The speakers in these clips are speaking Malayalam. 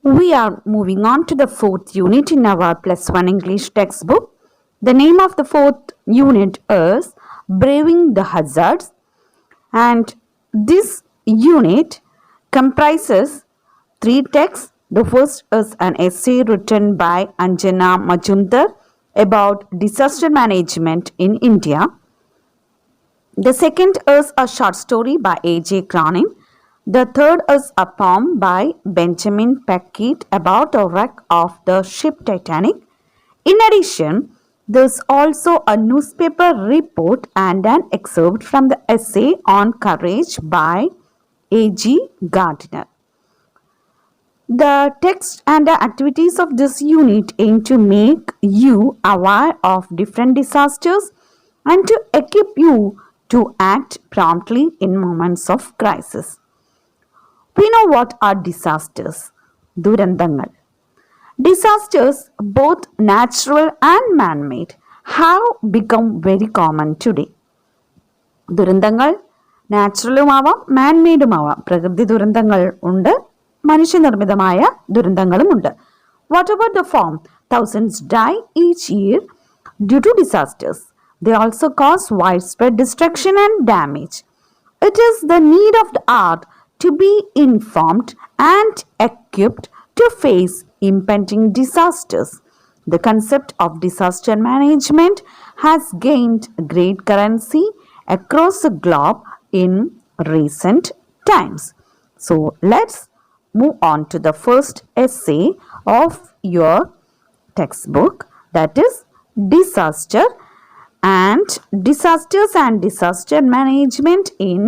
We are moving on to the fourth unit in our plus one English textbook. The name of the fourth unit is Braving the Hazards, and this unit comprises three texts. The first is an essay written by Anjana Majumdar about disaster management in India. The second is a short story by A.J. Cronin. The third is a poem by Benjamin Peckett about the wreck of the ship Titanic. In addition, there's also a newspaper report and an excerpt from the essay on courage by A.G. Gardner. The text and the activities of this unit aim to make you aware of different disasters and to equip you to act promptly in moments of crisis. We know what are disasters. Durandangal. Disasters, both natural and man-made, have become very common today. ദുരന്തങ്ങൾ നാച്ചുറലുമാവാം മാൻമെയ്ഡുമാവാം. പ്രകൃതി ദുരന്തങ്ങൾ ഉണ്ട്, മനുഷ്യനിർമ്മിതമായ ദുരന്തങ്ങളുമുണ്ട്. Whatever the form, thousands die each year due to disasters. They also cause widespread destruction and damage. It is the need of the art to be informed and equipped to face impending disasters. The concept of disaster management has gained great currency across the globe in recent times. So let's move on to the first essay of your textbook, that is disasters and disaster management in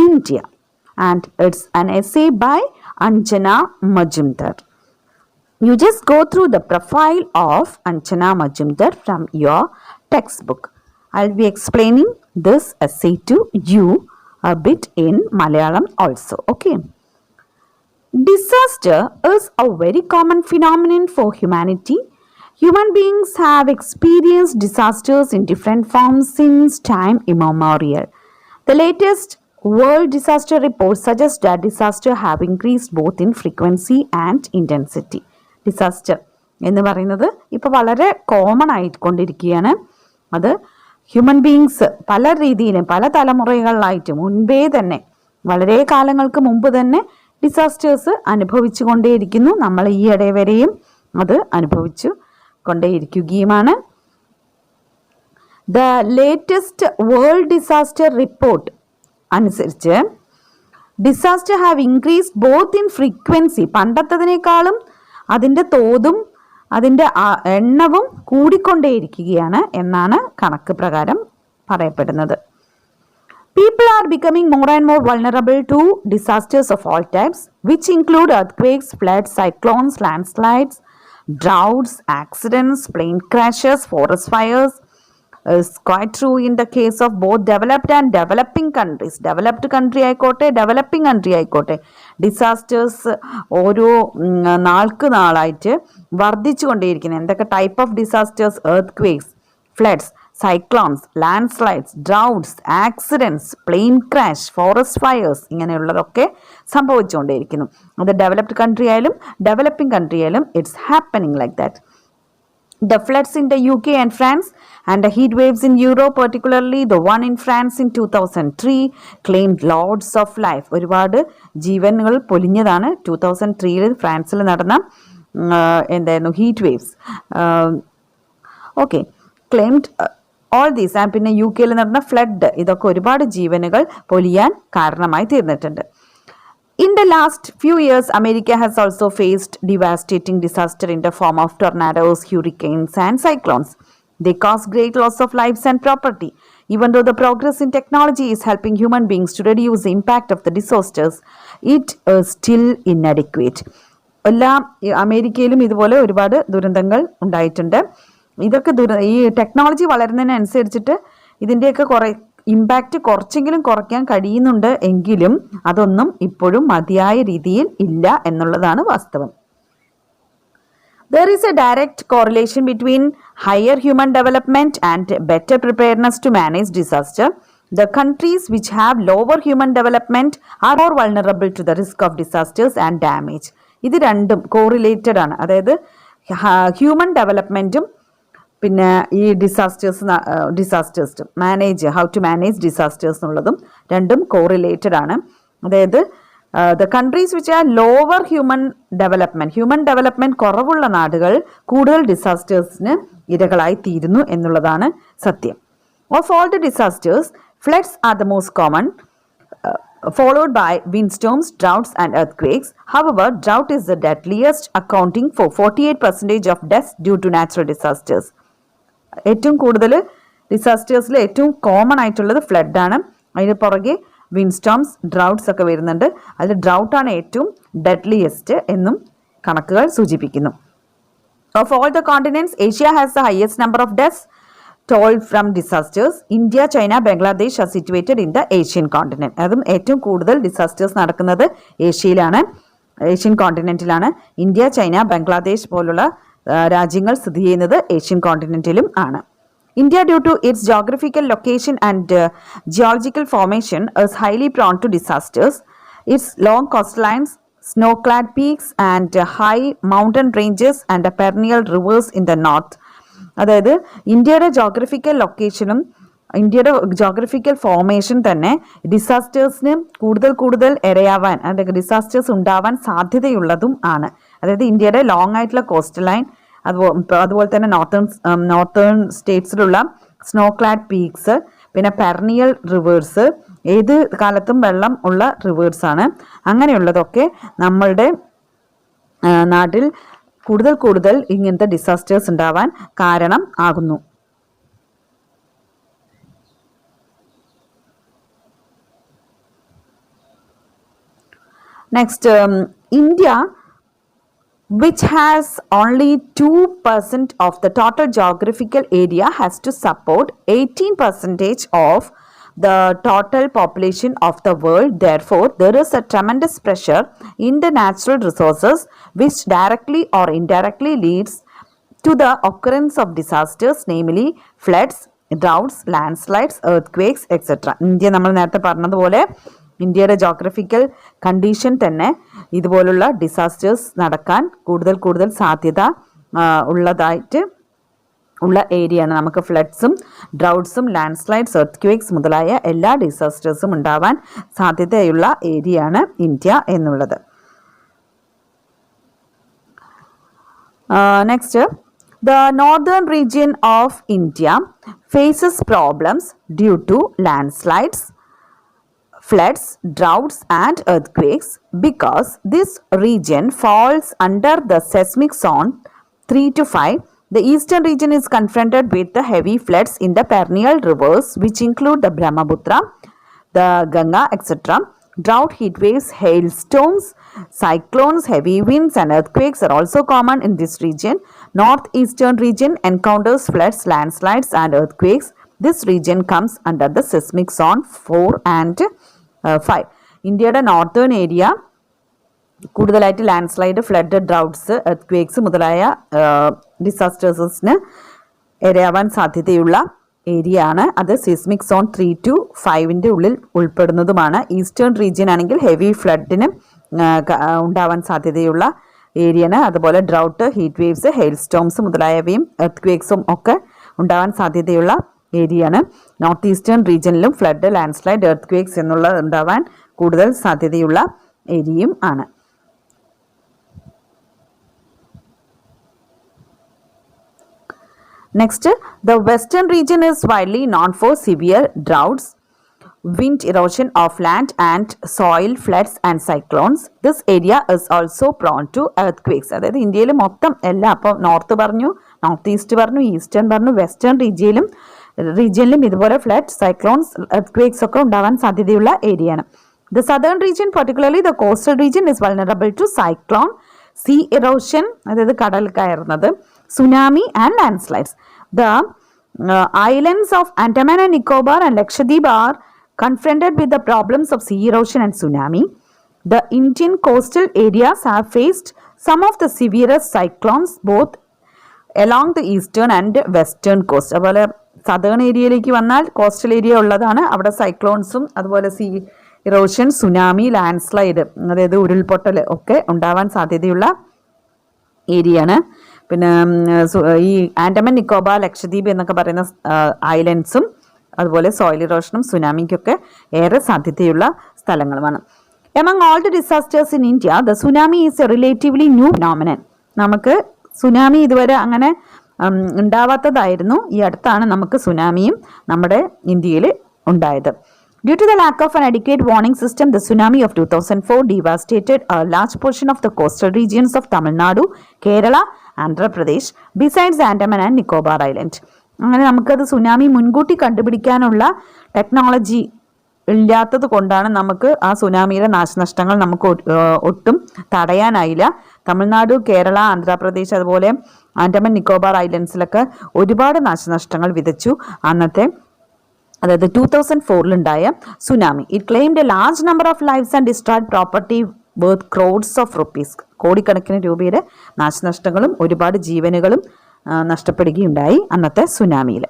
India, and it's an essay by Anjana Majumdar. You just go through the profile of Anjana Majumdar from your textbook. I'll be explaining this essay to you a bit in Malayalam also. Okay. Disaster is a very common phenomenon for humanity. Human beings have experienced disasters in different forms since time immemorial. The latest World Disaster Reports suggest that disasters have increased both in frequency and intensity. Disaster എന്ന് പറയുന്നത് ഇപ്പോൾ വളരെ കോമൺ ആയിക്കൊണ്ടിരിക്കുകയാണ്. അത് ഹ്യൂമൻ ബീങ്സ് പല രീതിയിലും പല തലമുറകളിലായിട്ട് മുൻപേ തന്നെ വളരെ കാലങ്ങൾക്ക് മുമ്പ് തന്നെ ഡിസാസ്റ്റേഴ്സ് അനുഭവിച്ചു കൊണ്ടേയിരിക്കുന്നു. നമ്മൾ ഈയിടെ വരെയും അത് അനുഭവിച്ചു കൊണ്ടേയിരിക്കുകയുമാണ്. The latest world disaster report അനുസരിച്ച് disaster have increased both in frequency, പണ്ടത്തതിനേക്കാളും അതിൻ്റെ തോതും അതിൻ്റെ എണ്ണവും കൂടിക്കൊണ്ടേയിരിക്കുകയാണ് എന്നാണ് കണക്ക് പ്രകാരം പറയപ്പെടുന്നത്. People are becoming more and more vulnerable to disasters of all types, which include earthquakes, floods, cyclones, landslides, droughts, accidents, plane crashes, forest fires. Is quite true in the case of both developed and developing countries. Developed country ആയിക്കോട്ടെ, developing country ആയിക്കോട്ടെ, ഡിസാസ്റ്റേഴ്സ് ഓരോ നാൾക്ക് നാളായിട്ട് വർദ്ധിച്ചു കൊണ്ടേയിരിക്കുന്നത്. എന്തൊക്കെ type of disasters? Earth floods, cyclones, landslides, droughts, accidents, plane crash, forest fires, ഇങ്ങനെയുള്ളതൊക്കെ സംഭവിച്ചുകൊണ്ടേയിരിക്കുന്നു. അത് ഡെവലപ്ഡ് കൺട്രി ആയാലും ഡെവലപ്പിംഗ് കൺട്രി ആയാലും it's happening like that. The floods in the UK and France and the heat waves in Europe, particularly the one in France in 2003, claimed lots of life. ഒരുപാട് ജീവനുകൾ പൊലിഞ്ഞതാണ് 2003 ഫ്രാൻസിൽ നടന്ന എന്തായിരുന്നു heat waves. Okay, claimed all these. And പിന്നെ യു കെയിൽ നടന്ന ഫ്ലഡ്, ഇതൊക്കെ ഒരുപാട് ജീവനുകൾ പൊലിയാൻ കാരണമായി തീർന്നിട്ടുണ്ട്. In the last few years, America has also faced devastating disaster in the form of tornadoes, hurricanes, and cyclones. They cause great loss of lives and property. Even though the progress in technology is helping human beings to reduce the impact of the disasters, it is still inadequate. എല്ലാം അമേരിക്കയിലും ഇതുപോലെ ഒരുപാട് ദുരന്തങ്ങൾ ഉണ്ടായിട്ടുണ്ട്. ഇതൊക്കെ ഈ ടെക്നോളജി വളരുന്നതിനനുസരിച്ചിട്ട് ഇതിൻ്റെയൊക്കെ കുറേ ഇമ്പാക്റ്റ് കുറച്ചെങ്കിലും കുറയ്ക്കാൻ കഴിയുന്നുണ്ട്. എങ്കിലും അതൊന്നും ഇപ്പോഴും മതിയായ രീതിയിൽ ഇല്ല എന്നുള്ളതാണ് വാസ്തവം. There is a direct correlation between higher human development and better preparedness to manage disaster. The countries which have lower human development are more vulnerable to the risk of disasters and damage. ഇത് രണ്ടും കോറിലേറ്റഡ് ആണ്. അതായത് ഹ്യൂമൻ ഡെവലപ്മെൻറ്റും പിന്നെ ഈ ഡിസാസ്റ്റേഴ്സും ഹൗ ടു മാനേജ് ഡിസാസ്റ്റേഴ്സ് എന്നുള്ളതും രണ്ടും കോറിലേറ്റഡ് ആണ്. അതായത് the countries which are lower human development കുറവുള്ള നാടുകൾ കൂടുതൽ ഡിസാസ്റ്റേഴ്സിന് ഇരകളായി തീരുന്നു എന്നുള്ളതാണ് സത്യം. Of all the disasters, floods are the most common, followed by windstorms, droughts and earthquakes. However, drought is the deadliest, accounting for 48% of deaths due to natural disasters. ഏറ്റവും കൂടുതൽ ഡിസാസ്റ്റേഴ്സിൽ ഏറ്റവും കോമൺ ആയിട്ടുള്ളത് ഫ്ലഡാണ്. അതിന് പുറകെ വിൻസ്റ്റോംസ്, ഡ്രൗട്ട്സ് ഒക്കെ വരുന്നുണ്ട്. അതിൽ ഡ്രൗട്ടാണ് ഏറ്റവും ഡെഡ്ലിയസ്റ്റ് എന്നും കണക്കുകൾ സൂചിപ്പിക്കുന്നു. Of all the continents, Asia has the highest number of deaths toll from disasters. India, China, Bangladesh are situated in the Asian continent. അതും ഏറ്റവും കൂടുതൽ ഡിസാസ്റ്റേഴ്സ് നടക്കുന്നത് ഏഷ്യയിലാണ്, ഏഷ്യൻ കോണ്ടിനെന്റിലാണ്. ഇന്ത്യ, ചൈന, ബംഗ്ലാദേശ് പോലുള്ള രാജ്യങ്ങൾ സ്ഥിതി ചെയ്യുന്നത് ഏഷ്യൻ കോണ്ടിനെന്റിലും ആണ്. India, due to its geographical location and geological formation, is highly prone to disasters. Its long coastlines, snow-clad peaks and high mountain ranges and perennial rivers in the north. അതായത് ഇന്ത്യയുടെ ജോഗ്രഫിക്കൽ ലൊക്കേഷനും ഇന്ത്യയുടെ ജോഗ്രഫിക്കൽ ഫോർമേഷൻ തന്നെ ഡിസാസ്റ്റേഴ്സിന് കൂടുതൽ ഇരയാവാൻ അല്ലെങ്കിൽ ഡിസാസ്റ്റേഴ്സ് ഉണ്ടാവാൻ സാധ്യതയുള്ളതും ആണ്. അതായത് ഇന്ത്യയുടെ ലോങ് ആയിട്ടുള്ള കോസ്റ്റൽ ലൈൻ, അതുപോലെ തന്നെ നോർത്തേൺ സ്റ്റേറ്റ്സിലുള്ള സ്നോ ക്ലാഡ് പീക്സ്, പിന്നെ പെർണിയൽ റിവേഴ്സ്, ഏത് കാലത്തും വെള്ളം ഉള്ള റിവേഴ്സാണ്. അങ്ങനെയുള്ളതൊക്കെ നമ്മളുടെ നാട്ടിൽ കൂടുതൽ ഇങ്ങനത്തെ ഡിസാസ്റ്റേഴ്സ് ഉണ്ടാവാൻ കാരണം ആകുന്നു. Next, India which has only 2% of the total geographical area has to support 18% of the total population of the world. Therefore, there is a tremendous pressure in the natural resources which directly or indirectly leads to the occurrence of disasters, namely floods, droughts, landslides, earthquakes, etc. India നമ്മൾ നേരത്തെ പറഞ്ഞതുപോലെ ഇന്ത്യയുടെ ജോഗ്രഫിക്കൽ കണ്ടീഷൻ തന്നെ ഇതുപോലുള്ള ഡിസാസ്റ്റേഴ്സ് നടക്കാൻ കൂടുതൽ സാധ്യത ഉള്ളതായിട്ട് ഉള്ള ഏരിയയാണ്. നമുക്ക് ഫ്ലഡ്സും ഡ്രൗട്ട്സും ലാൻഡ്സ്ലൈഡ്സ്, എർത്ത് മുതലായ എല്ലാ ഡിസാസ്റ്റേഴ്സും ഉണ്ടാവാൻ സാധ്യതയുള്ള ഏരിയയാണ് ഇന്ത്യ എന്നുള്ളത്. Next, the northern region of India faces problems due to landslides, floods, droughts and earthquakes because this region falls under the seismic zone 3 to 5. The eastern region is confronted with the heavy floods in the perennial rivers which include the Brahmaputra, the Ganga, etc. Drought, heat waves, hailstorms, cyclones, heavy winds and earthquakes are also common in this region. Northeastern region encounters floods, landslides and earthquakes. This region comes under the seismic zone 4 and 5. ഇന്ത്യയുടെ നോർത്തേൺ ഏരിയ കൂടുതലായിട്ട് ലാൻഡ്സ്ലൈഡ്, ഫ്ലഡ്, ഡ്രൗട്ട്സ്, എർത്ത് മുതലായ ഡിസാസ്റ്റേഴ്സിന് ഇരയാവാൻ സാധ്യതയുള്ള ഏരിയ ആണ്. അത് സിസ്മിക് സോൺ 3 to 5 ഉള്ളിൽ ഉൾപ്പെടുന്നതുമാണ്. ഈസ്റ്റേൺ റീജിയൻ ആണെങ്കിൽ ഹെവി ഫ്ലഡിന് ഉണ്ടാവാൻ സാധ്യതയുള്ള ഏരിയയാണ്. അതുപോലെ ഡ്രൗട്ട്, ഹീറ്റ് വേവ്സ്, ഹെയിൽസ്റ്റോംസ് മുതലായവയും എർത്ത് ഒക്കെ ഉണ്ടാവാൻ സാധ്യതയുള്ള ഏരിയയാണ്. നോർത്ത് ഈസ്റ്റേൺ റീജിയനിലും ഫ്ലഡ്, ലാൻഡ്സ്ലൈഡ്, എർത്ത് എന്നുള്ളത് ഉണ്ടാവാൻ കൂടുതൽ സാധ്യതയുള്ള ഏരിയയും ആണ്. Next, the western region is widely known for severe droughts, wind erosion of land and soil, floods and cyclones. This area is also prone to earthquakes. അതായത് ഇന്ത്യയിൽ മൊത്തം എല്ലാം, അപ്പോൾ നോർത്ത് പറഞ്ഞു, നോർത്ത് ഈസ്റ്റ് പറഞ്ഞു, ഈസ്റ്റേൺ പറഞ്ഞു, വെസ്റ്റേൺ റീജിയനിലും ഇതുപോലെ ഫ്ലഡ്, സൈക്ലോൺസ്, എർത്ത് ഒക്കെ ഉണ്ടാവാൻ സാധ്യതയുള്ള ഏരിയയാണ്. The southern region, particularly the coastal region, is vulnerable to cyclone, sea erosion, അതായത് കടൽ കയറുന്നത്, tsunami and landslides. The islands of Andaman and Nicobar and Lakshadweep are confronted with the problems of sea erosion and tsunami. The Indian coastal areas have faced some of the severest cyclones both along the eastern and western coast. അതുപോലെ സദേൺ ഏരിയയിലേക്ക് വന്നാൽ കോസ്റ്റൽ ഏരിയ ഉള്ളതാണ്. അവിടെ സൈക്ലോൺസും അതുപോലെ sea erosion, tsunami, landslide, അതായത് ഉരുൾപൊട്ടൽ ഒക്കെ ഉണ്ടാവാൻ സാധ്യതയുള്ള ഏരിയയാണ്. പിന്നെ ഈ ആൻഡമാൻ നിക്കോബാർ, ലക്ഷദ്വീപ് എന്നൊക്കെ പറയുന്ന ഐലൻഡ്സും അതുപോലെ സോയിൽ ഇറോഷനും സുനാമിക്കൊക്കെ ഏറെ സാധ്യതയുള്ള സ്ഥലങ്ങളുമാണ്. Among all the disasters in India, the tsunami is a relatively new phenomenon. നമുക്ക് സുനാമി ഇതുവരെ അങ്ങനെ ഉണ്ടാവാത്തതായിരുന്നു. ഈ അടുത്താണ് നമുക്ക് സുനാമിയും നമ്മുടെ ഇന്ത്യയിൽ ഉണ്ടായത്. Due to the lack of an adequate warning system, the tsunami of 2004 devastated a large portion of the coastal regions of Tamil Nadu, Kerala, Andhra Pradesh, besides Andaman and Nicobar Island. അങ്ങനെ നമുക്കത് സുനാമി മുൻകൂട്ടി കണ്ടുപിടിക്കാനുള്ള ടെക്നോളജി ഇല്ലാത്തത് കൊണ്ടാണ് നമുക്ക് ആ സുനാമിയുടെ നാശനഷ്ടങ്ങൾ നമുക്ക് ഒട്ടും തടയാനായില്ല. തമിഴ്നാട്, കേരള, ആന്ധ്രാപ്രദേശ് അതുപോലെ ആൻഡമാൻ നിക്കോബാർ ഐലൻഡ്സിലൊക്കെ ഒരുപാട് നാശനഷ്ടങ്ങൾ വിതച്ചു അന്നത്തെ, അതായത് 2004 tsunami. It claimed A large number of lives and destroyed property worth crores of rupees. കോടിക്കണക്കിന് രൂപയുടെ നാശനഷ്ടങ്ങളും ഒരുപാട് ജീവനുകളും നഷ്ടപ്പെടുകയുണ്ടായി അന്നത്തെ സുനാമിയിൽ.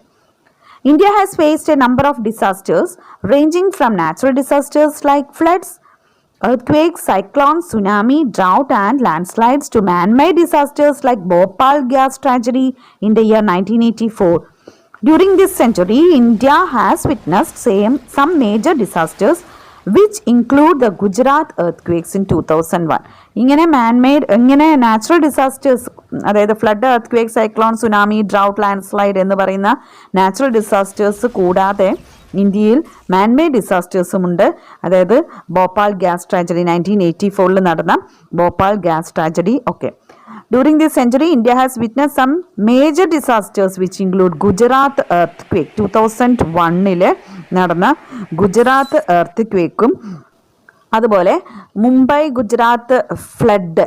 India has faced a number of disasters ranging from natural disasters like floods, earthquakes, cyclones, tsunami, drought and landslides to man-made disasters like Bhopal gas tragedy in the year 1984. During this century, India has witnessed some major disasters which include the Gujarat earthquakes in 2001. ഇങ്ങനെ ഇങ്ങനെ നാച്ചുറൽ ഡിസാസ്റ്റേഴ്സ്, അതായത് flood, earth cyclone, tsunami, drought, land slide എന്ന് പറയുന്ന നാച്ചുറൽ ഡിസാസ്റ്റേഴ്സ് കൂടാതെ ഇന്ത്യയിൽ മാൻമെയ്ഡ് ഡിസാസ്റ്റേഴ്സും ഉണ്ട്. അതായത് ഭോപ്പാൽ ഗ്യാസ് ട്രാജഡി 1984 നടന്ന ഭോപ്പാൽ ഗ്യാസ് ട്രാജഡി ഒക്കെ. During this century, India has witnessed some major disasters which include Gujarat earthquake 2001 നടന്ന ഗുജറാത്ത് എർത്ത് ക്വേക്കും അതുപോലെ മുംബൈ ഗുജറാത്ത് ഫ്ലഡ്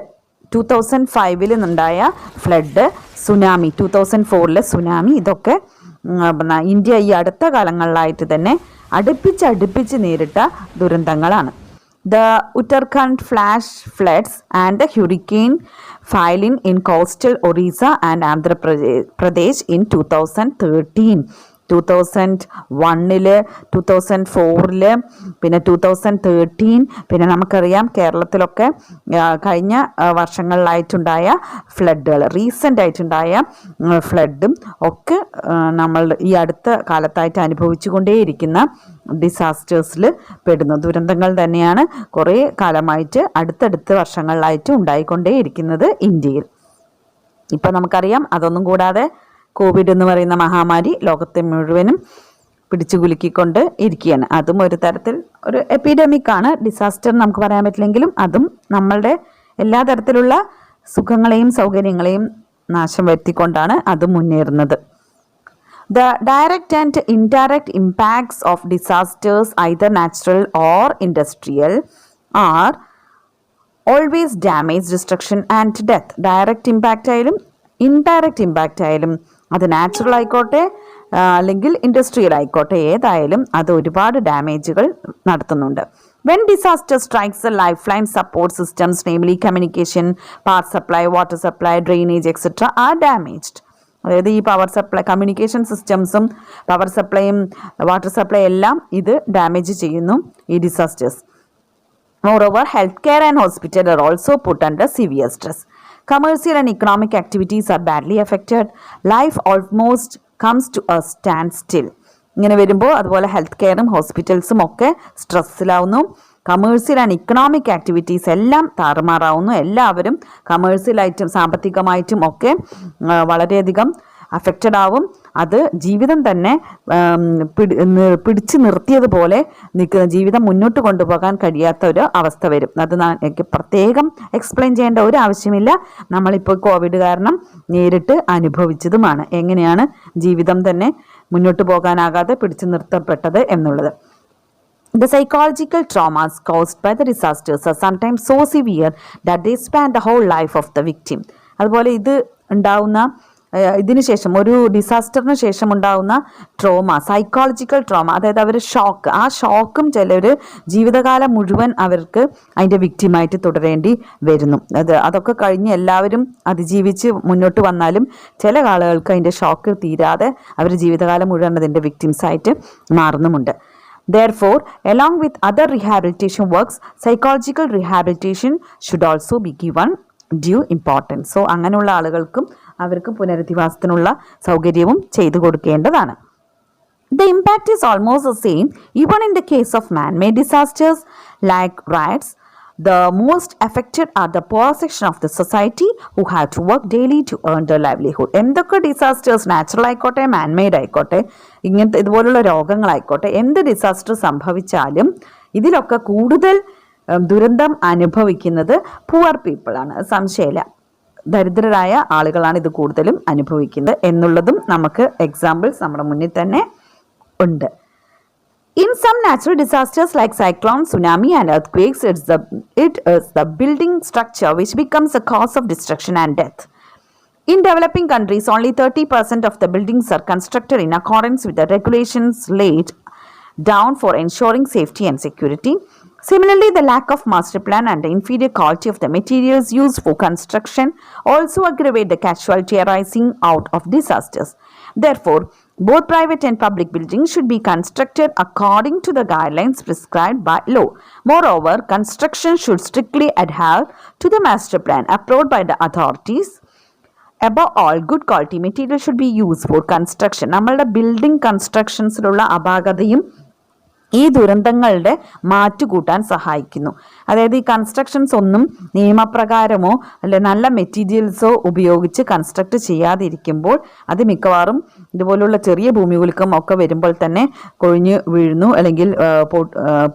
2005 ഉണ്ടായ ഫ്ലഡ്, സുനാമി 2004 സുനാമി, ഇതൊക്കെ ഇന്ത്യ ഈ അടുത്ത കാലങ്ങളിലായിട്ട് തന്നെ അടുപ്പിച്ച് നേരിട്ട ദുരന്തങ്ങളാണ്. The Uttarakhand flash floods and the hurricane Philin in coastal Orissa and Andhra Pradesh in 2013. 2001 2004 പിന്നെ 2013, പിന്നെ നമുക്കറിയാം കേരളത്തിലൊക്കെ കഴിഞ്ഞ വർഷങ്ങളിലായിട്ടുണ്ടായ ഫ്ലഡുകൾ, റീസെൻ്റ് ആയിട്ടുണ്ടായ ഫ്ലഡും ഒക്കെ നമ്മൾ ഈ അടുത്ത കാലത്തായിട്ട് അനുഭവിച്ചുകൊണ്ടേയിരിക്കുന്ന ഡിസാസ്റ്റേഴ്സിൽ പെടുന്നു. ദുരന്തങ്ങൾ തന്നെയാണ് കുറേ കാലമായിട്ട് അടുത്തടുത്ത വർഷങ്ങളിലായിട്ട് ഉണ്ടായിക്കൊണ്ടേയിരിക്കുന്നത് ഇന്ത്യയിൽ. ഇപ്പം നമുക്കറിയാം അതൊന്നും കൂടാതെ കോവിഡ് എന്ന് പറയുന്ന മഹാമാരി ലോകത്തെ മുഴുവനും പിടിച്ചു കുലുക്കിക്കൊണ്ട് ഇരിക്കുകയാണ്. അതും ഒരു തരത്തിൽ ഒരു എപ്പിഡമിക് ആണ്. ഡിസാസ്റ്റർ നമുക്ക് പറയാൻ പറ്റില്ലെങ്കിലും അതും നമ്മളുടെ എല്ലാ തരത്തിലുള്ള സുഖങ്ങളെയും സൗകര്യങ്ങളെയും നാശം വരുത്തിക്കൊണ്ടാണ് അത് മുന്നേറുന്നത്. The direct and indirect impacts of disasters, either natural or industrial, are always damage, destruction and death. Direct impact ആയാലും ഇൻഡയറക്റ്റ് ഇമ്പാക്റ്റ് ആയാലും അത് നാച്ചുറൽ ആയിക്കോട്ടെ അല്ലെങ്കിൽ ഇൻഡസ്ട്രിയൽ ആയിക്കോട്ടെ, ഏതായാലും അത് ഒരുപാട് ഡാമേജുകൾ നടത്തുന്നുണ്ട്. When disaster strikes, the lifeline support systems, namely communication, power supply, water supply, drainage, etc. are damaged. അതായത് ഈ പവർ സപ്ലൈ, കമ്മ്യൂണിക്കേഷൻ സിസ്റ്റംസും പവർ സപ്ലൈയും വാട്ടർ സപ്ലൈ എല്ലാം ഇത് ഡാമേജ് ചെയ്യുന്നു ഈ disasters. Moreover, healthcare and hospital are also put under severe stress. Commercial and economic activities are badly affected. Life almost comes to a standstill. ഇങ്ങനെ വരുമ്പോൾ അതുപോലെ ഹെൽത്ത് കെയറും ഹോസ്പിറ്റൽസും ഒക്കെ സ്ട്രെസ്സിലാവുന്നു. കമേഴ്സ്യൽ ആൻഡ് ഇക്കണോമിക് ആക്ടിവിറ്റീസ് എല്ലാം താറുമാറാവുന്നു. എല്ലാവരും കമേഴ്സ്യലായിട്ടും സാമ്പത്തികമായിട്ടും ഒക്കെ വളരെയധികം അഫക്റ്റഡ് ആവും. അത് ജീവിതം തന്നെ പിടിച്ചു നിർത്തിയതുപോലെ നിൽക്കുന്ന, ജീവിതം മുന്നോട്ട് കൊണ്ടുപോകാൻ കഴിയാത്ത ഒരു അവസ്ഥ വരും. അത് എനിക്ക് പ്രത്യേകം എക്സ്പ്ലെയിൻ ചെയ്യേണ്ട ഒരു ആവശ്യമില്ല. നമ്മളിപ്പോൾ കോവിഡ് കാരണം നേരിട്ട് അനുഭവിച്ചതുമാണ് എങ്ങനെയാണ് ജീവിതം തന്നെ മുന്നോട്ട് പോകാനാകാതെ പിടിച്ചു നിർത്തപ്പെട്ടത് എന്നുള്ളത്. The psychological traumas caused by the disasters are sometimes so severe that they span the whole life of the victim. അതുപോലെ ഇത് ഉണ്ടാവുന്ന ഇതിന് ശേഷം ഒരു ഡിസാസ്റ്ററിന് ശേഷം ഉണ്ടാകുന്ന ട്രോമ, സൈക്കോളജിക്കൽ ട്രോമ, അതായത് അവർ ഷോക്ക്, ആ ഷോക്കും ചിലർ ജീവിതകാലം മുഴുവൻ അവർക്ക് അതിൻ്റെ വിക്റ്റിമായിട്ട് തുടരേണ്ടി വരുന്നു. അതൊക്കെ കഴിഞ്ഞ് എല്ലാവരും അതിജീവിച്ച് മുന്നോട്ട് വന്നാലും ചില ആളുകൾക്ക് അതിൻ്റെ ഷോക്ക് തീരാതെ അവർ ജീവിതകാലം മുഴുവൻ അതിൻ്റെ വിക്റ്റിംസായിട്ട് മാറുന്നുമുണ്ട്. Therefore, along with other rehabilitation works, psychological rehabilitation should also be given due importance. So, അങ്ങനെയുള്ള ആളുകൾക്കും അവർക്ക് പുനരധിവാസത്തിനുള്ള സൗകര്യവും ചെയ്തു കൊടുക്കേണ്ടതാണ്. The impact is almost the same even in the case of man-made disasters like riots. The most affected are the poor section of the society who have to work daily to earn their livelihood. എന്തൊക്കെ ഡിസാസ്റ്റേഴ്സ് നാച്ചുറൽ ആയിക്കോട്ടെ മാൻമെയ്ഡ് ആയിക്കോട്ടെ ഇങ്ങനത്തെ ഇതുപോലുള്ള രോഗങ്ങളായിക്കോട്ടെ എന്ത് ഡിസാസ്റ്റർ സംഭവിച്ചാലും ഇതിലൊക്കെ കൂടുതൽ ദുരന്തം അനുഭവിക്കുന്നത് പുവർ പീപ്പിൾ ആണ്, സംശയമില്ല. ദരിദ്രരായ ആളുകളാണ് ഇത് കൂടുതലും അനുഭവിക്കുന്നത് എന്നുള്ളതും നമുക്ക് എക്സാമ്പിൾസ് നമ്മുടെ മുന്നിൽ തന്നെ ഉണ്ട്. In some natural disasters like cyclones, tsunami and earthquakes, it is the building structure which becomes the cause of destruction and death. In developing countries, only 30% of the buildings are constructed in accordance with the regulations laid down for ensuring safety and security. Similarly, the lack of master plan and the inferior quality of the materials used for construction also aggravate the casualty arising out of disasters. Therefore, both private and public buildings should be constructed according to the guidelines prescribed by law. Moreover, construction should strictly adhere to the master plan approved by the authorities. Above all, good quality material should be used for construction. നമ്മളുടെ ബിൽഡിംഗ് കൺസ്ട്രക്ഷൻസിലുള്ള അപാകതയും ഈ ദുരന്തങ്ങളുടെ മാറ്റുകൂട്ടാൻ സഹായിക്കുന്നു. അതായത് ഈ കൺസ്ട്രക്ഷൻസ് ഒന്നും നിയമപ്രകാരമോ അല്ലെ നല്ല മെറ്റീരിയൽസോ ഉപയോഗിച്ച് കൺസ്ട്രക്ട് ചെയ്യാതിരിക്കുമ്പോൾ അത് മിക്കവാറും ഇതുപോലുള്ള ചെറിയ ഭൂമികുലുക്കം ഒക്കെ വരുമ്പോൾ തന്നെ കൊഴിഞ്ഞു വീഴുന്നു അല്ലെങ്കിൽ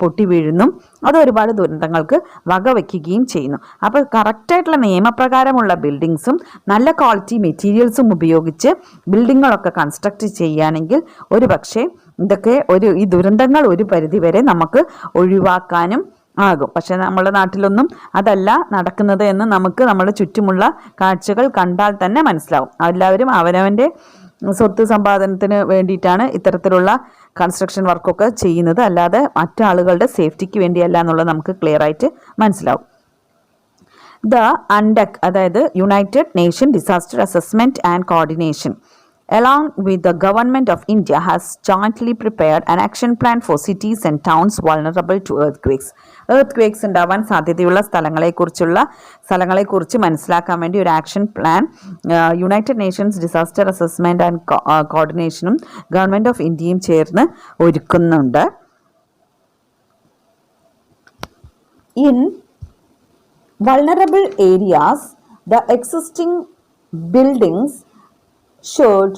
പൊട്ടി വീഴുന്നു. അത് ഒരുപാട് ദുരന്തങ്ങൾക്ക് വകവയ്ക്കുകയും ചെയ്യുന്നു. അപ്പോൾ കറക്റ്റായിട്ടുള്ള നിയമപ്രകാരമുള്ള ബിൽഡിങ്സും നല്ല ക്വാളിറ്റി മെറ്റീരിയൽസും ഉപയോഗിച്ച് ബിൽഡിങ്ങുകളൊക്കെ കൺസ്ട്രക്ട് ചെയ്യുകയാണെങ്കിൽ ഒരു പക്ഷേ ഇതൊക്കെ ഈ ദുരന്തങ്ങൾ ഒരു പരിധിവരെ നമുക്ക് ഒഴിവാക്കാനും ആകും. പക്ഷെ നമ്മുടെ നാട്ടിലൊന്നും അതല്ല നടക്കുന്നത് എന്ന് നമുക്ക് നമ്മുടെ ചുറ്റുമുള്ള കാഴ്ചകൾ കണ്ടാൽ തന്നെ മനസ്സിലാവും. എല്ലാവരും അവനവൻ്റെ സ്വത്ത് സമ്പാദനത്തിന് വേണ്ടിയിട്ടാണ് ഇത്തരത്തിലുള്ള കൺസ്ട്രക്ഷൻ വർക്കൊക്കെ ചെയ്യുന്നത്, അല്ലാതെ മറ്റാളുകളുടെ സേഫ്റ്റിക്ക് വേണ്ടിയല്ല എന്നുള്ളത് നമുക്ക് ക്ലിയർ ആയിട്ട് മനസ്സിലാവും. UNDEC, അതായത് United nation disaster assessment and coordination, along with the government of India, has jointly prepared an action plan for cities and towns vulnerable to earthquakes. Earthquakes ഉണ്ടാവാൻ സാധ്യതയുള്ള സ്ഥലങ്ങളെക്കുറിച്ച് മനസ്സിലാക്കാൻ വേണ്ടി ഒരു action plan United Nations disaster assessment and കോർഡിനേഷനും ഗവൺമെന്റ് ഓഫ് ഇന്ത്യയും ചേർന്ന് ഒരുക്കുന്നുണ്ട്. In vulnerable areas, the existing buildings should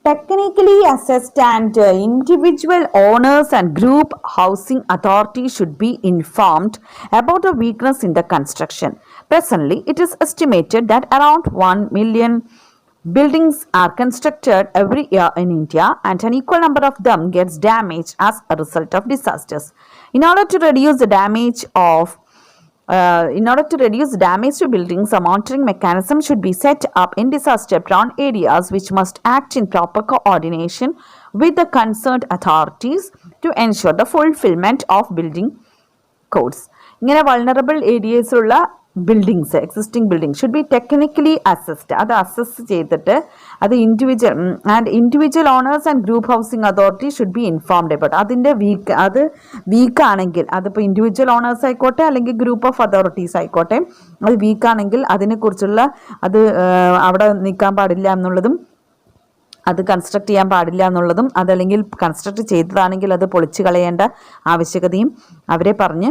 technically assessed and individual owners and group housing authorities should be informed about the weakness in the construction. Presently, it is estimated that around 1 million buildings are constructed every year in India, and an equal number of them gets damaged as a result of disasters. In order to reduce the damage to buildings, a monitoring mechanism should be set up in disaster-prone areas, which must act in proper coordination with the concerned authorities to ensure the fulfillment of building codes. ഇങ്ങനെ വൾണറബിൾ ഏരിയസിലുള്ള buildings, existing building should be technically assessed. അത് അസസ് ചെയ്തിട്ട് അത് individual owners and group housing authority should be informed about. അതിൻ്റെ വീക്കാണെങ്കിൽ അതിപ്പോൾ ഇൻഡിവിജ്വൽ ഓണേഴ്സ് ആയിക്കോട്ടെ അല്ലെങ്കിൽ ഗ്രൂപ്പ് ഓഫ് അതോറിറ്റീസ് ആയിക്കോട്ടെ, അത് വീക്കാണെങ്കിൽ അതിനെക്കുറിച്ചുള്ള അവിടെ നിൽക്കാൻ പാടില്ല എന്നുള്ളതും അത് കൺസ്ട്രക്ട് ചെയ്യാൻ പാടില്ല എന്നുള്ളതും അതല്ലെങ്കിൽ കൺസ്ട്രക്ട് ചെയ്തതാണെങ്കിൽ അത് പൊളിച്ചു കളയേണ്ട ആവശ്യകതയും അവരെ പറഞ്ഞ്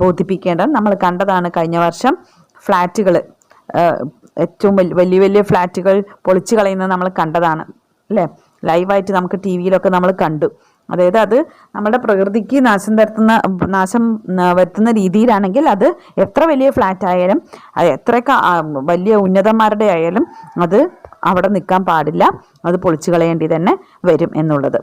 ബോധിപ്പിക്കേണ്ട. നമ്മൾ കണ്ടതാണ് കഴിഞ്ഞ വർഷം ഫ്ലാറ്റുകൾ, ഏറ്റവും വലിയ വലിയ ഫ്ലാറ്റുകൾ പൊളിച്ചു കളയുന്നത് നമ്മൾ കണ്ടതാണ് അല്ലേ, ലൈവായിട്ട് നമുക്ക് ടി വിയിലൊക്കെ നമ്മൾ കണ്ടു. അതായത് അത് നമ്മുടെ പ്രകൃതിക്ക് നാശം വരുത്തുന്ന രീതിയിലാണെങ്കിൽ അത് എത്ര വലിയ ഫ്ലാറ്റ് ആയാലും അത് എത്രയൊക്കെ വലിയ ഉന്നതന്മാരുടെ ആയാലും അത് അവിടെ നിൽക്കാൻ പാടില്ല, അത് പൊളിച്ചു കളയേണ്ടി തന്നെ വരും എന്നുള്ളത്.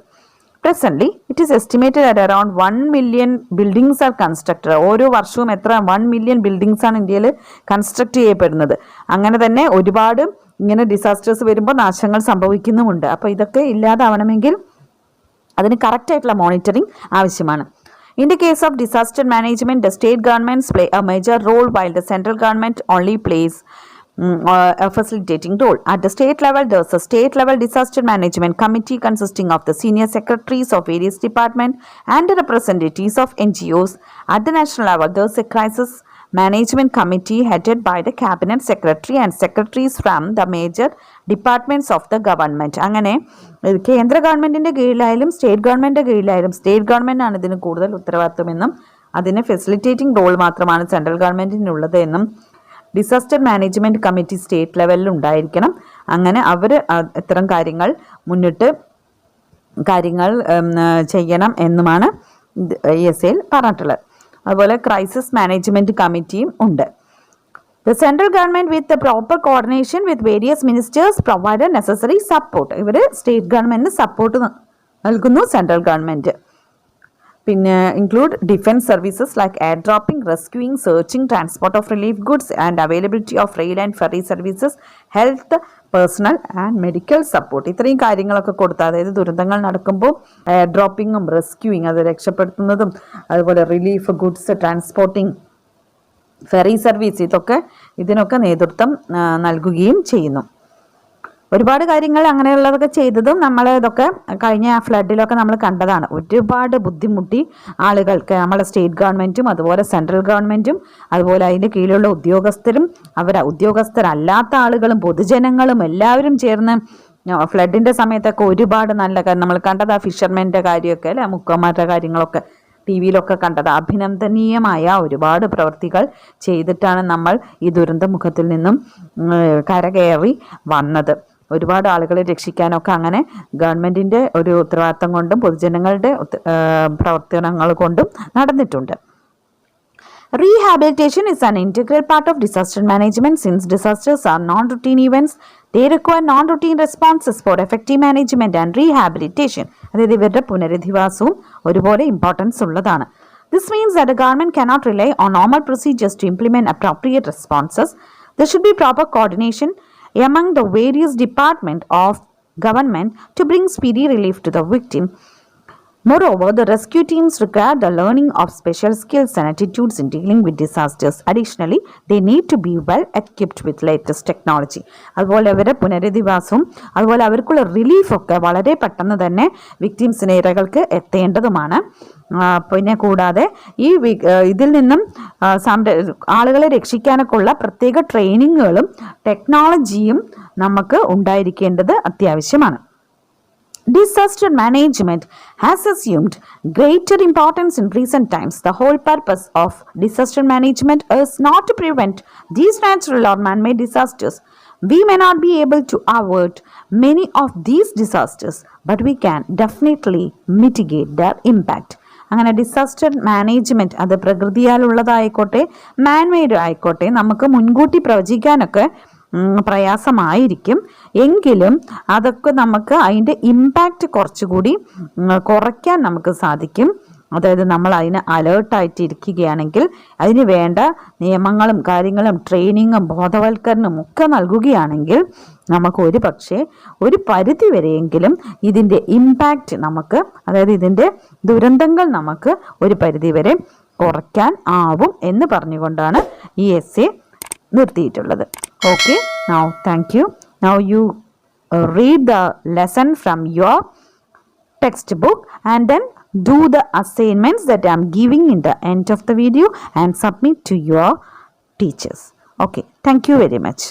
Presently, it is estimated that around 1 million buildings are constructed. ഓരോ വർഷവും 1 million buildings ആണ് ഇന്ത്യയിൽ കൺസ്ട്രക്ട് ചെയ്യപ്പെടുന്നത്. അങ്ങനെ തന്നെ ഒരുപാട് ഇങ്ങനെ ഡിസാസ്റ്റേഴ്സ് വരുമ്പോൾ നാശങ്ങൾ സംഭവിക്കുന്നുമുണ്ട്. അപ്പോൾ ഇതൊക്കെ ഇല്ലാതാവണമെങ്കിൽ അതിന് കറക്റ്റായിട്ടുള്ള മോണിറ്ററിങ് ആവശ്യമാണ്. In the case of disaster management, the state governments play a major role while the central government only plays a facilitating role. At the state level, there is a state level disaster management committee consisting of the senior secretaries of various departments and the representatives of NGOs. At the national level, there is a crisis management committee headed by the cabinet secretary and secretaries from the major departments of the government. അങ്ങനെ കേന്ദ്ര ഗവൺമെന്റിന്റെ കീഴിലായാലും സ്റ്റേറ്റ് ഗവൺമെന്റിന്റെ കീഴിലായാലും സ്റ്റേറ്റ് ഗവൺമെന്റ് ആണ് ഇതിന് കൂടുതൽ ഉത്തരവാദിത്വമെന്നും അതിന് ഫെസിലിറ്റേറ്റിംഗ് റോൾ മാത്രമാണ് സെൻട്രൽ ഗവൺമെന്റിനുള്ളത് എന്നും ഡിസാസ്റ്റർ മാനേജ്മെൻറ്റ് കമ്മിറ്റി സ്റ്റേറ്റ് ലെവലിൽ ഉണ്ടായിരിക്കണം. അങ്ങനെ അവർ ഇത്തരം കാര്യങ്ങൾ ചെയ്യണം എന്നുമാണ് ESAയിൽ പറഞ്ഞിട്ടുള്ളത്. അതുപോലെ ക്രൈസിസ് മാനേജ്മെൻറ്റ് കമ്മിറ്റിയും ഉണ്ട്. The central government with the proper coordination with various ministers provided necessary support. ഇവർ സ്റ്റേറ്റ് ഗവൺമെൻറ്റിന് സപ്പോർട്ട് നൽകുന്നു സെൻട്രൽ ഗവൺമെൻറ്. പിന്നെ include defense services like air dropping, rescuing, searching, transport of relief goods and availability of rail and ferry services, health, personal and medical support. ഇത്രയും കാര്യങ്ങളൊക്കെ കൊടുത്താൽ അതായത് ദുരന്തങ്ങൾ നടക്കുമ്പോൾ എയർ ഡ്രോപ്പിങ്ങും റെസ്ക്യൂയിങ് അത് രക്ഷപ്പെടുത്തുന്നതും അതുപോലെ relief goods transporting ferry service ഇതിനൊക്കെ നേതൃത്വം നൽകുകയും ചെയ്യുന്നു. ഒരുപാട് കാര്യങ്ങൾ അങ്ങനെയുള്ളതൊക്കെ ചെയ്തതും നമ്മൾ ഇതൊക്കെ കഴിഞ്ഞ ഫ്ലഡിലൊക്കെ നമ്മൾ കണ്ടതാണ്. ഒരുപാട് ബുദ്ധിമുട്ടി ആളുകൾക്ക് നമ്മളെ സ്റ്റേറ്റ് ഗവൺമെൻറ്റും അതുപോലെ സെൻട്രൽ ഗവൺമെൻറ്റും അതുപോലെ അതിൻ്റെ കീഴിലുള്ള ഉദ്യോഗസ്ഥരും ഉദ്യോഗസ്ഥരല്ലാത്ത ആളുകളും പൊതുജനങ്ങളും എല്ലാവരും ചേർന്ന് ഫ്ലഡിൻ്റെ സമയത്തൊക്കെ ഒരുപാട് നല്ല നമ്മൾ കണ്ടത് ആ ഫിഷർമെൻ്റെ കാര്യമൊക്കെ അല്ലെ, മുക്കന്മാരുടെ കാര്യങ്ങളൊക്കെ TV-യിലൊക്കെ കണ്ടത്. അഭിനന്ദനീയമായ ഒരുപാട് പ്രവൃത്തികൾ ചെയ്തിട്ടാണ് നമ്മൾ ഈ ദുരന്തമുഖത്തിൽ നിന്നും കരകയറി വന്നത്. ഒരുപാട് ആളുകളെ രക്ഷിക്കാനൊക്കെ അങ്ങനെ ഗവൺമെൻറ്റിൻ്റെ ഒരു ഉത്തരവാദിത്തം കൊണ്ടും പൊതുജനങ്ങളുടെ പ്രവർത്തനങ്ങൾ കൊണ്ടും നടന്നിട്ടുണ്ട്. Rehabilitation is an integral part of disaster management. Since disasters are non-routine events, they require non-routine responses for effective management and rehabilitation. അതായത് ഇവരുടെ പുനരധിവാസവും ഒരുപോലെ ഇമ്പോർട്ടൻസ് ഉള്ളതാണ്. This means that the government cannot rely on normal procedures to implement appropriate responses. There should be proper coordination among the various departments of government to bring speedy relief to the victim. Moreover, the rescue teams require the learning of special skills and attitudes in dealing with disasters. Additionally, they need to be well equipped with latest technology. അതുപോലെ അവരുടെ പുനരധിവാസവും അതുപോലെ അവർക്കുള്ള റിലീഫൊക്കെ വളരെ പെട്ടെന്ന് തന്നെ വിക്ടിംസിന് ഇരകൾക്ക് എത്തേണ്ടതുമാണ്. പിന്നെ കൂടാതെ ഇതിൽ നിന്നും ആളുകളെ രക്ഷിക്കാനൊക്കെ ഉള്ള പ്രത്യേക ട്രെയിനിങ്ങുകളും ടെക്നോളജിയും നമുക്ക് ഉണ്ടായിരിക്കേണ്ടത് അത്യാവശ്യമാണ്. Disaster management has assumed greater importance in recent times. The whole purpose of disaster management is not to prevent these natural or man-made disasters. We may not be able to avert many of these disasters, but we can definitely mitigate their impact. അങ്ങനെ ഡിസാസ്റ്റർ മാനേജ്മെൻറ്റ് അത് പ്രകൃതിയാലുള്ളതായിക്കോട്ടെ മാൻമെയ്ഡ് ആയിക്കോട്ടെ നമുക്ക് മുൻകൂട്ടി പ്രവചിക്കാനൊക്കെ പ്രയാസമായിരിക്കും. എങ്കിലും അതൊക്കെ നമുക്ക് അതിൻ്റെ ഇമ്പാക്റ്റ് കുറച്ചുകൂടി കുറയ്ക്കാൻ നമുക്ക് സാധിക്കും. അതായത് നമ്മൾ അതിന് അലേർട്ടായിട്ട് ഇരിക്കുകയാണെങ്കിൽ അതിന് വേണ്ട നിയമങ്ങളും കാര്യങ്ങളും ട്രെയിനിങ്ങും ബോധവൽക്കരണവും ഒക്കെ നൽകുകയാണെങ്കിൽ നമുക്ക് ഒരു പരിധി വരെയെങ്കിലും ഇതിൻ്റെ ഇമ്പാക്റ്റ് നമുക്ക് അതായത് ഇതിൻ്റെ ദുരന്തങ്ങൾ നമുക്ക് ഒരു പരിധി വരെ കുറയ്ക്കാൻ ആവും എന്ന് പറഞ്ഞുകൊണ്ടാണ് ഈ essay നിർത്തിയിട്ടുള്ളത്. Okay, now thank you. Now you read the lesson from your textbook and then do the assignments that I am giving in the end of the video and submit to your teachers. Okay, thank you very much.